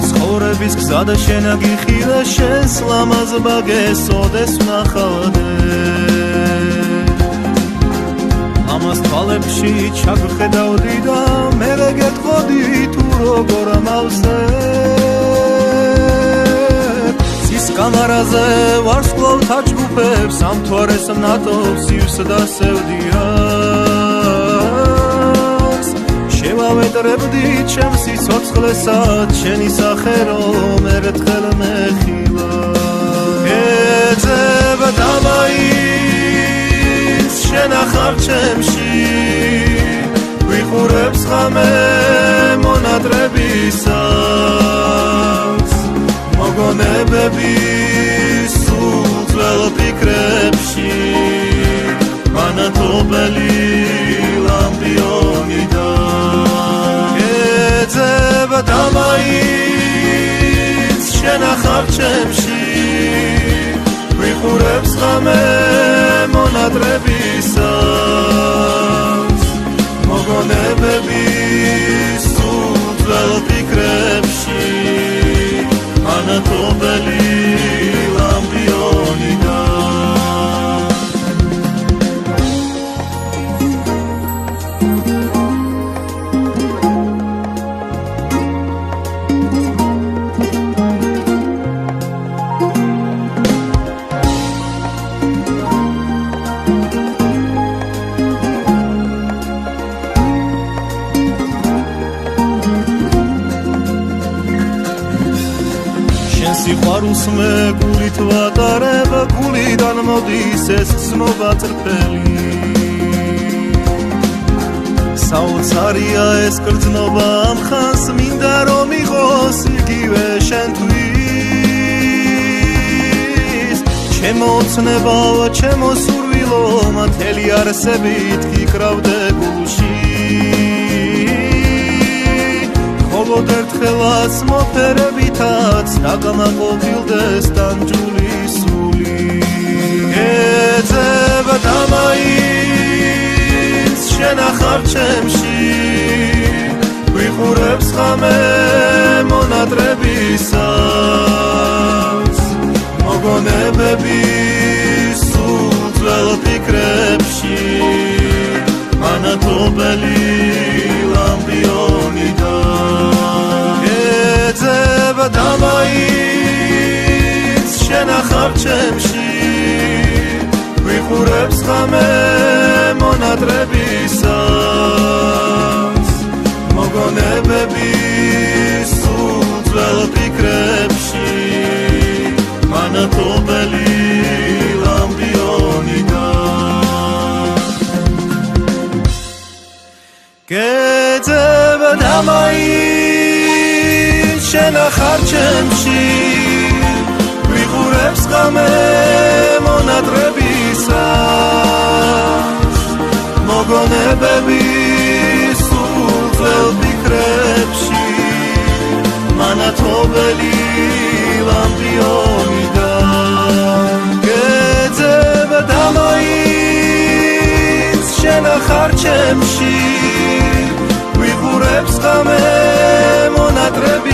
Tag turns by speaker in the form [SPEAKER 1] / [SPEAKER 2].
[SPEAKER 1] ცხოვრების გზა და შენ აგიხილე შენს ლამაზ ბაგეს ოდეს ვნახავდე ამას თვალებში ჩაგხედავდი და მე გეტყოდი თუ როგორ ამავსე ცის კამარაზე ვარსკვლავთა ჯგუფებს ამთვარეს მნატობს ივს და სევდია შევავეტრებდი ჩემს სიცოცხლესაც შენი სახე რომ ერთხელ მეხილა ეძებ დამაინც შენ ახარ ჩემში ვიხურებს ხამე მონატრებისას მოგონებები სულ ძველ ფიქრებში მანათობელი ლამპიონი და ეძებ დამაინც შენ ახარ ჩემში ვიხურებს ხამე მონატრებისას მოგონებები სულ ძველ ფიქრებში მანათობელი ლამპიონი და სიყვარულს მე გულით ვატარებ გულიდან მოდის ეს ცნობა წრფელი საოცარია ეს გრძნობა ამ ხანს მინდა რომ იყოს იგივე შენთვის ჩემო ოცნებავ ჩემო სურვილო მთელი არსებით გიკრავდე გულში მხოლოდ ერთხელაც მოფერებითაც დაგამაყოფილდეს დამჯული სული ეძებ დამაინც შენ ახარ ჩემში ვიხურებს ხამე მონატრებისას მოგონებები სულ ძველ ფიქრებში მანათობელი ლამპიონი და ეძებ დამაინც შენ ახარ ჩემში ვიხურებს ხამე მონატრებისას მოგონებები სულ ძველ ფიქრებში მანათობელი ლამპიონი და ეძებ დამაინც შენ ახარ ჩემში ვიხურებს ხამე მონატრებისას მოგონებები სულ ძველ ფიქრებში მანათობელი ლამპიონი და ეძებ დამაინც შენ ახარ ჩემში ვიხურებს ხამე მონატრებისას